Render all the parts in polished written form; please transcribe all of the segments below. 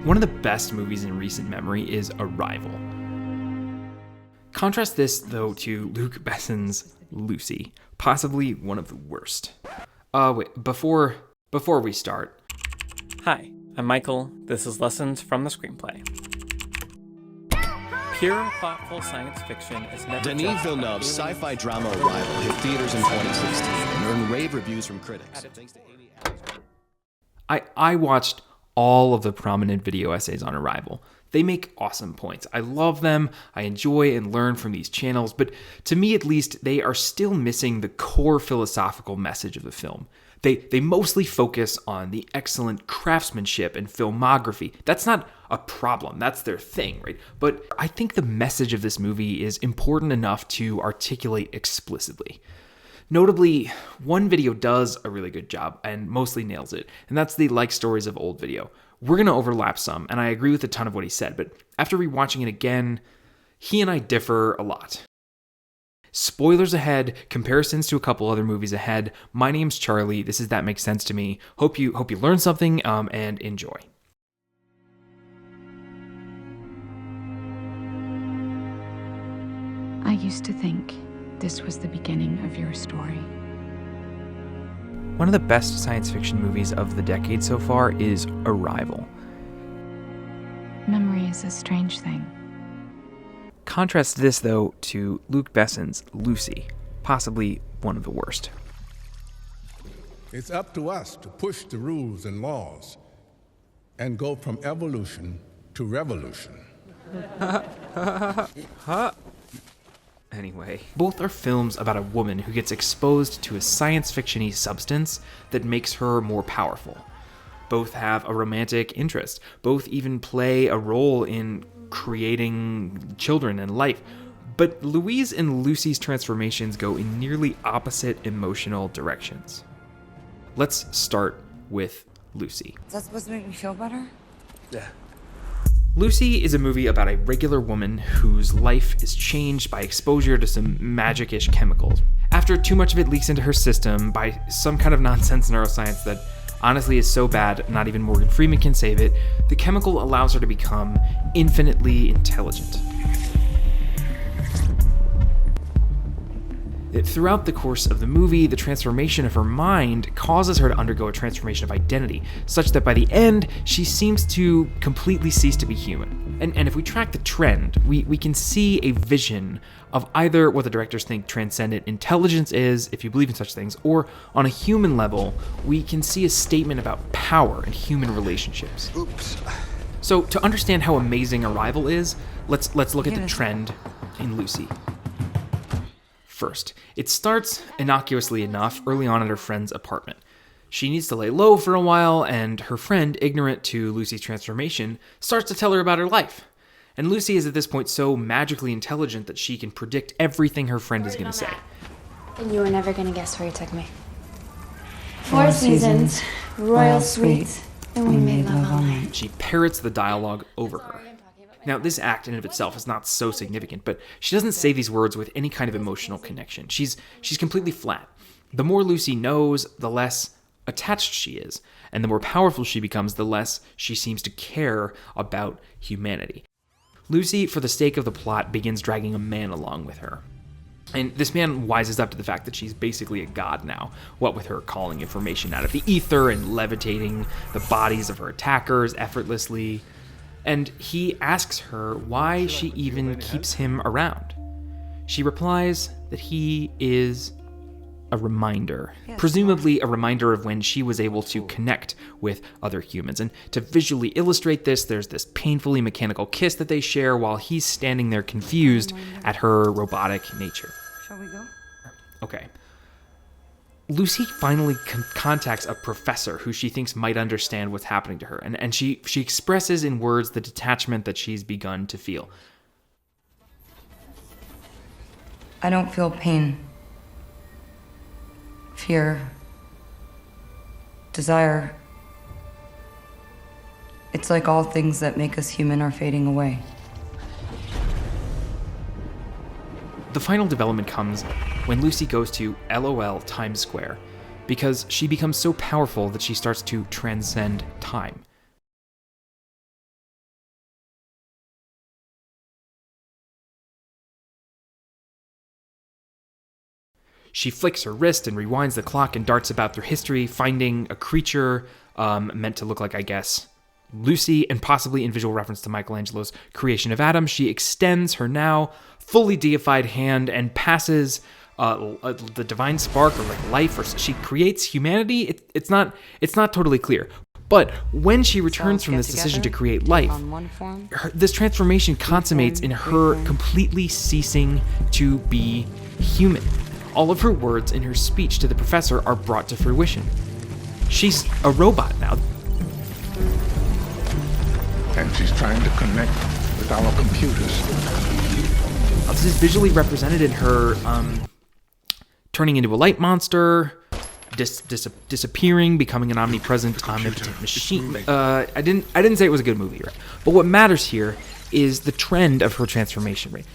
One of the best movies in recent memory is Arrival. Contrast this, though, to Luc Besson's Lucy, possibly one of the worst. Before we start. Hi, I'm Michael. This is Lessons from the Screenplay. Pure, thoughtful science fiction is never Denis Villeneuve's sci-fi drama Arrival hit theaters in 2016 and earned rave reviews from critics. I watched all of the prominent video essays on Arrival. They make awesome points. I love them. I enjoy and learn from these channels, but to me at least, they are still missing the core philosophical message of the film. They mostly focus on the excellent craftsmanship and filmography. That's not a problem. That's their thing, right? But I think the message of this movie is important enough to articulate explicitly. Notably, one video does a really good job and mostly nails it, and that's the Like Stories of Old video. We're going to overlap some, and I agree with a ton of what he said, but after rewatching it again, he and I differ a lot. Spoilers ahead, comparisons to a couple other movies ahead. My name's Charlie. This is That Makes Sense to Me. Hope you learn something and enjoy. I used to think this was the beginning of your story. One of the best science fiction movies of the decade so far is Arrival. Memory is a strange thing. Contrast this, though, to Luc Besson's Lucy, possibly one of the worst. It's up to us to push the rules and laws and go from evolution to revolution. Anyway, both are films about a woman who gets exposed to a science fiction-y substance that makes her more powerful. Both have a romantic interest. Both even play a role in creating children and life. But Louise and Lucy's transformations go in nearly opposite emotional directions. Let's start with Lucy. Is that supposed to make me feel better? Yeah. Lucy is a movie about a regular woman whose life is changed by exposure to some magic-ish chemicals. After too much of it leaks into her system by some kind of nonsense neuroscience that honestly is so bad not even Morgan Freeman can save it, the chemical allows her to become infinitely intelligent. Throughout the course of the movie, the transformation of her mind causes her to undergo a transformation of identity, such that by the end, she seems to completely cease to be human. And if we track the trend, we can see a vision of either what the directors think transcendent intelligence is, if you believe in such things, or on a human level, we can see a statement about power and human relationships. Oops. So to understand how amazing Arrival is, let's look at the trend in Lucy. First, it starts, innocuously enough, early on at her friend's apartment. She needs to lay low for a while, and her friend, ignorant to Lucy's transformation, starts to tell her about her life. And Lucy is at this point so magically intelligent that she can predict everything her friend is going to say. And you were never going to guess where you took me. 4 seasons, royal suites, and we made love all night. She parrots the dialogue over her. Now, this act in and of itself is not so significant, but she doesn't say these words with any kind of emotional connection. She's completely flat. The more Lucy knows, the less attached she is, and the more powerful she becomes, the less she seems to care about humanity. Lucy, for the sake of the plot, begins dragging a man along with her. And this man wises up to the fact that she's basically a god now, what with her calling information out of the ether and levitating the bodies of her attackers effortlessly. And he asks her why she even keeps him around. She replies that he is a reminder, presumably a reminder of when she was able to connect with other humans. And to visually illustrate this, there's this painfully mechanical kiss that they share while he's standing there confused at her robotic nature. Shall we go? Okay. Lucy finally contacts a professor who she thinks might understand what's happening to her, and she expresses in words the detachment that she's begun to feel. I don't feel pain, fear, desire. It's like all things that make us human are fading away. The final development comes when Lucy goes to LOL Times Square, because she becomes so powerful that she starts to transcend time. She flicks her wrist and rewinds the clock and darts about through history, finding a creature meant to look like, I guess, Lucy, and possibly in visual reference to Michelangelo's creation of Adam. She extends her now fully deified hand and passes the divine spark or like life, or she creates humanity. It's not totally clear. But when she returns from this decision to create life, this transformation consummates in her completely ceasing to be human. All of her words in her speech to the professor are brought to fruition. She's a robot now. And she's trying to connect with our computers. This is visually represented in her turning into a light monster, disappearing, becoming an omnipresent machine. I didn't say it was a good movie, right? But what matters here is the trend of her transformation rate.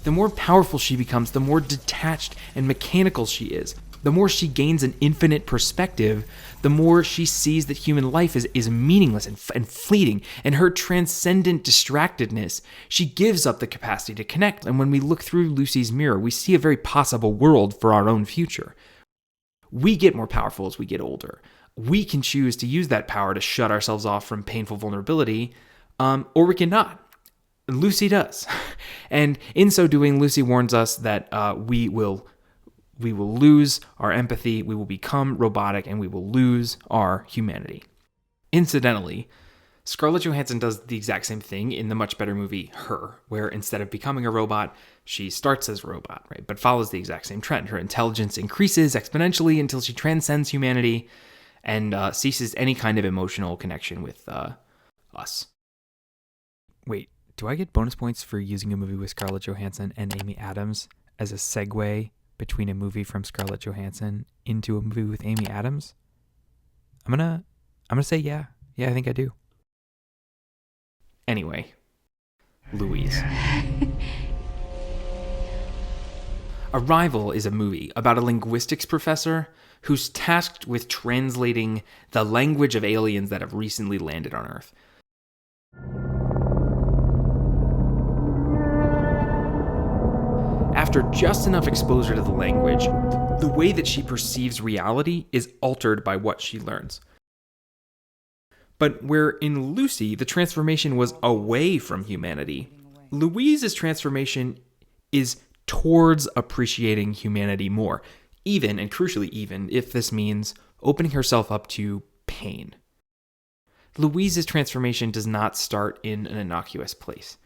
The more powerful she becomes, the more detached and mechanical she is. The more she gains an infinite perspective, the more she sees that human life is meaningless and fleeting. And her transcendent distractedness, she gives up the capacity to connect. And when we look through Lucy's mirror, we see a very possible world for our own future. We get more powerful as we get older. We can choose to use that power to shut ourselves off from painful vulnerability, or we cannot. Lucy does. And in so doing, Lucy warns us that we will lose our empathy, we will become robotic, and we will lose our humanity. Incidentally, Scarlett Johansson does the exact same thing in the much better movie Her, where instead of becoming a robot, she starts as a robot, right? But follows the exact same trend. Her intelligence increases exponentially until she transcends humanity and ceases any kind of emotional connection with us. Wait, do I get bonus points for using a movie with Scarlett Johansson and Amy Adams as a segue between a movie from Scarlett Johansson into a movie with Amy Adams? I'm gonna say yeah. Yeah, I think I do. Anyway, Louise. Arrival is a movie about a linguistics professor who's tasked with translating the language of aliens that have recently landed on Earth. After just enough exposure to the language, the way that she perceives reality is altered by what she learns. But where in Lucy, the transformation was away from humanity, Louise's transformation is towards appreciating humanity more, even, and crucially even, if this means opening herself up to pain. Louise's transformation does not start in an innocuous place.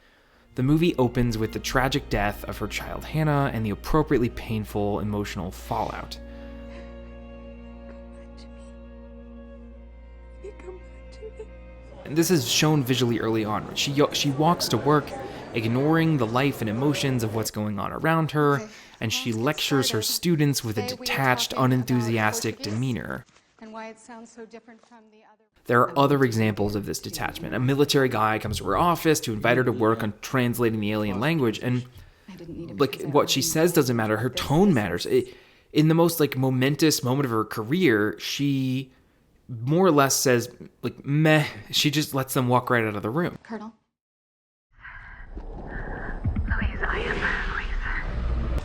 The movie opens with the tragic death of her child Hannah and the appropriately painful emotional fallout. And this is shown visually early on. She walks to work, ignoring the life and emotions of what's going on around her, and she lectures her students with a detached, unenthusiastic demeanor. There are other examples of this detachment. A military guy comes to her office to invite her to work on translating the alien language, and what she says doesn't matter. Her tone matters. In the most momentous moment of her career, she more or less says meh. She just lets them walk right out of the room. Colonel.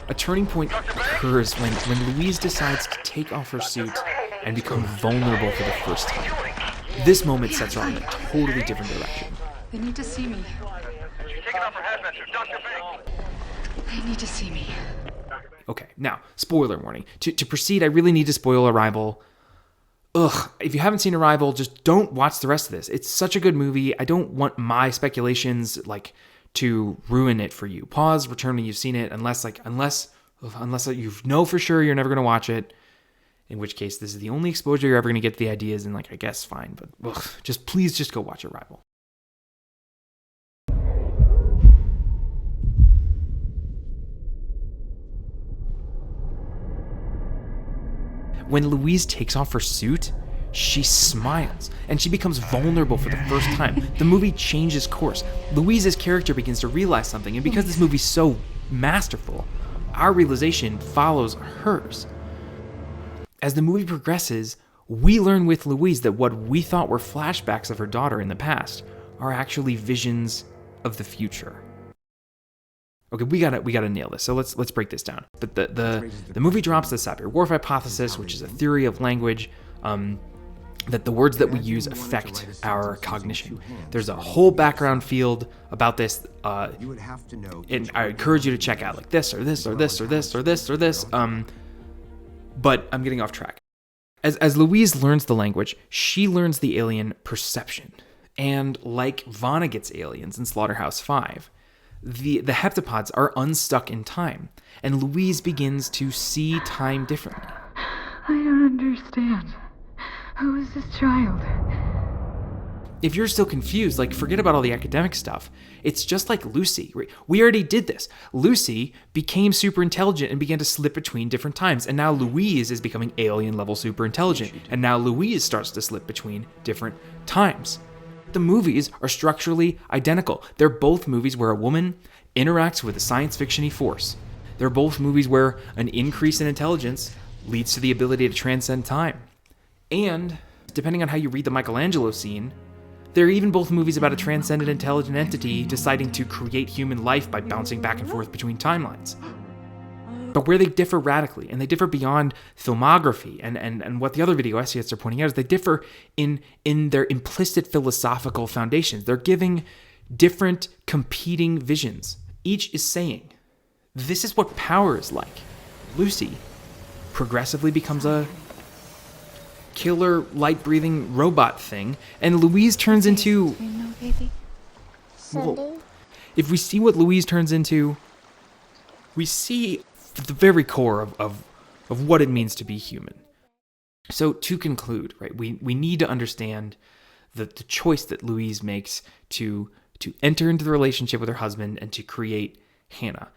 A turning point occurs when Louise decides to take off her suit and become vulnerable for the first time. This moment sets her on a totally different direction. They need to see me. They need to see me. Okay, now, spoiler warning. To proceed, I really need to spoil Arrival. If you haven't seen Arrival, just don't watch the rest of this. It's such a good movie. I don't want my speculations to ruin it for you. Pause, return when you've seen it, unless you know for sure you're never going to watch it. In which case, this is the only exposure you're ever going to get to the ideas, and I guess fine. But please go watch Arrival. When Louise takes off her suit, she smiles, and she becomes vulnerable for the first time. The movie changes course. Louise's character begins to realize something, and because this movie's so masterful, our realization follows hers. As the movie progresses, we learn with Louise that what we thought were flashbacks of her daughter in the past are actually visions of the future. Okay, we gotta nail this. So let's break this down. But the movie drops the Sapir-Whorf Hypothesis, which is a theory of language, that the words that we use affect our cognition. There's a whole background field about this, and I encourage you to check out like this or this or this or this or this or this. But I'm getting off track. As Louise learns the language, she learns the alien perception. And like Vonnegut's aliens in Slaughterhouse-5, the heptapods are unstuck in time, and Louise begins to see time differently. I don't understand. Who is this child? If you're still confused, like, forget about all the academic stuff. It's just like Lucy. We already did this. Lucy became super intelligent and began to slip between different times. And now Louise is becoming alien level super intelligent. And now Louise starts to slip between different times. The movies are structurally identical. They're both movies where a woman interacts with a science fiction-y force. They're both movies where an increase in intelligence leads to the ability to transcend time. And, depending on how you read the Michelangelo scene, they're even both movies about a transcendent intelligent entity deciding to create human life by bouncing back and forth between timelines. But where they differ radically, and they differ beyond filmography, and what the other video essayists are pointing out is they differ in their implicit philosophical foundations. They're giving different competing visions. Each is saying, this is what power is like. Lucy progressively becomes a killer, light-breathing robot thing, and Louise turns into... Well, if we see what Louise turns into, we see the very core of what it means to be human. So to conclude, right, we need to understand the choice that Louise makes to enter into the relationship with her husband and to create Hannah.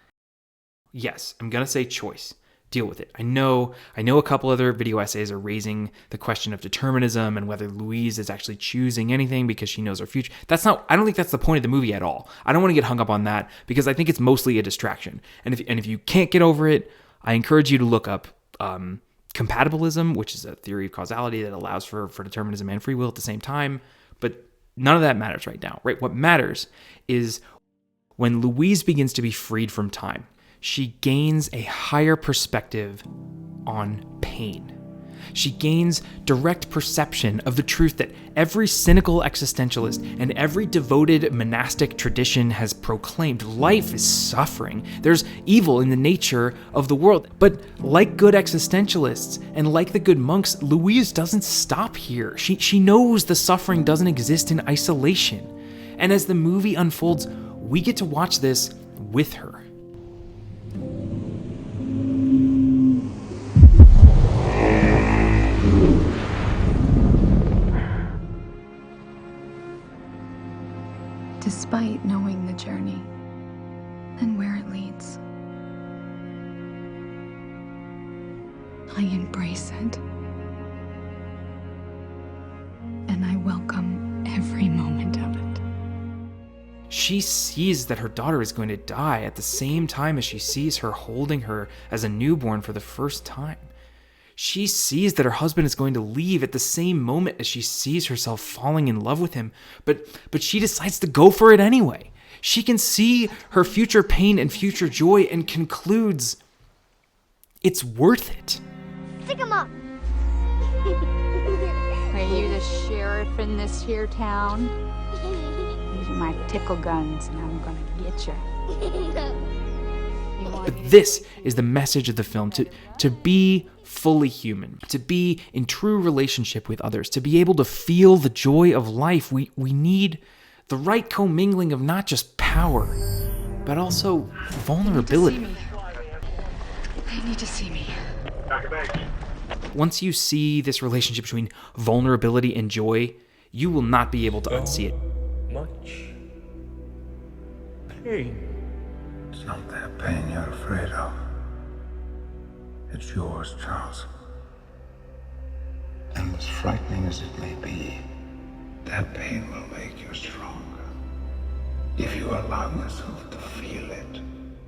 Yes, I'm going to say choice. Deal with it. I know a couple other video essays are raising the question of determinism and whether Louise is actually choosing anything because she knows her future. I don't think that's the point of the movie at all. I don't want to get hung up on that because I think it's mostly a distraction. And if you can't get over it, I encourage you to look up compatibilism, which is a theory of causality that allows for determinism and free will at the same time. But none of that matters right now, right? What matters is when Louise begins to be freed from time, she gains a higher perspective on pain. She gains direct perception of the truth that every cynical existentialist and every devoted monastic tradition has proclaimed. Life is suffering. There's evil in the nature of the world. But like good existentialists and like the good monks, Louise doesn't stop here. She knows the suffering doesn't exist in isolation. And as the movie unfolds, we get to watch this with her. Despite knowing the journey and where it leads, I embrace it. And I welcome every moment of it. She sees that her daughter is going to die at the same time as she sees her holding her as a newborn for the first time. She sees that her husband is going to leave at the same moment as she sees herself falling in love with him, but she decides to go for it anyway. She can see her future pain and future joy and concludes it's worth it. Stick 'em up. Are you the sheriff in this here town? These are my tickle guns, and I'm gonna get you. But this is the message of the film, to be fully human, to be in true relationship with others, to be able to feel the joy of life. We need the right commingling of not just power, but also vulnerability. They need to see me. Once you see this relationship between vulnerability and joy, you will not be able to unsee it. Much pain. It's not that pain you're afraid of. It's yours, Charles. And as frightening as it may be, that pain will make you stronger. If you allow yourself to feel it.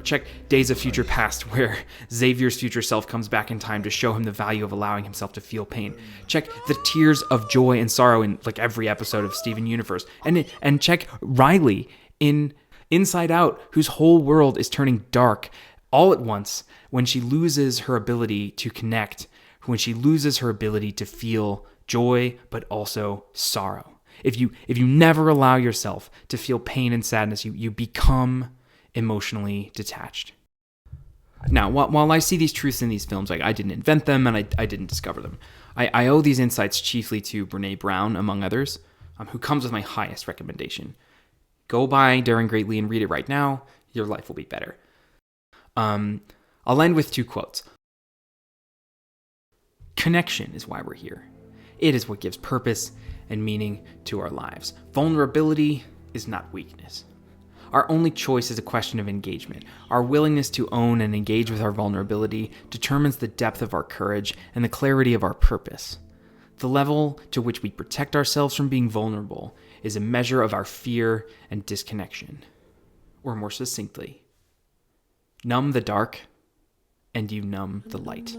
Check Days of Future Past, where Xavier's future self comes back in time to show him the value of allowing himself to feel pain. Check the tears of joy and sorrow in like every episode of Steven Universe. And check Riley in Inside Out, whose whole world is turning dark all at once when she loses her ability to connect, when she loses her ability to feel joy, but also sorrow. If you never allow yourself to feel pain and sadness, you become emotionally detached. Now, while I see these truths in these films, like I didn't invent them and I didn't discover them. I owe these insights chiefly to Brené Brown, among others, who comes with my highest recommendation. Go buy Daring Greatly and read it right now. Your life will be better. I'll end with 2 quotes. Connection is why we're here. It is what gives purpose and meaning to our lives. Vulnerability is not weakness. Our only choice is a question of engagement. Our willingness to own and engage with our vulnerability determines the depth of our courage and the clarity of our purpose. The level to which we protect ourselves from being vulnerable is a measure of our fear and disconnection. Or more succinctly, numb the dark and you numb the light.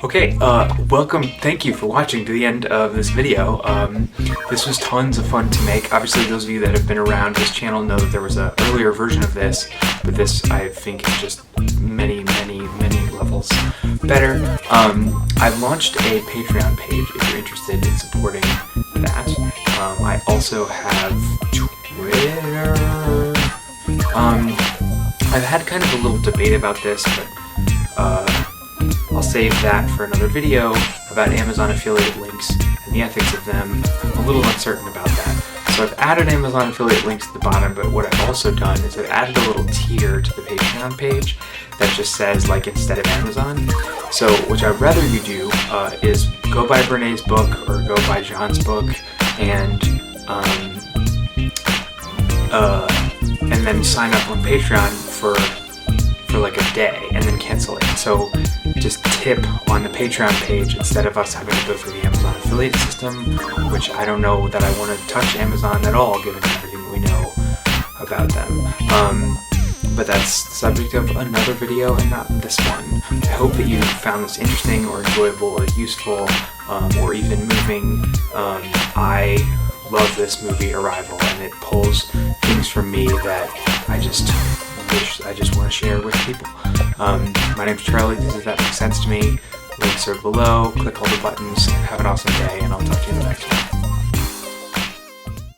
Okay, welcome, thank you for watching to the end of this video. This was tons of fun to make. Obviously, those of you that have been around this channel know that there was an earlier version of this, but this, I think, is just many levels better. I've launched a Patreon page if you're interested in supporting that. I also have Twitter. I've had kind of a little debate about this, but I'll save that for another video about Amazon affiliate links and the ethics of them. I'm a little uncertain about that. So I've added Amazon affiliate links at the bottom, but what I've also done is I've added a little tier to the Patreon page that just says, like, instead of Amazon. So what I'd rather you do is go buy Brené's book or go buy John's book and then sign up on Patreon for like a day and then cancel it. So just tip on the Patreon page instead of us having to go through the Amazon affiliate system, which I don't know that I want to touch Amazon at all given everything we know about them. But that's the subject of another video and not this one. I hope that you found this interesting or enjoyable or useful or even moving. I love this movie Arrival, and it pulls things from me that I just want to share with people. My name's Charlie. This is That Makes Sense to Me. Links are below. Click all the buttons. Have an awesome day, and I'll talk to you in the next one.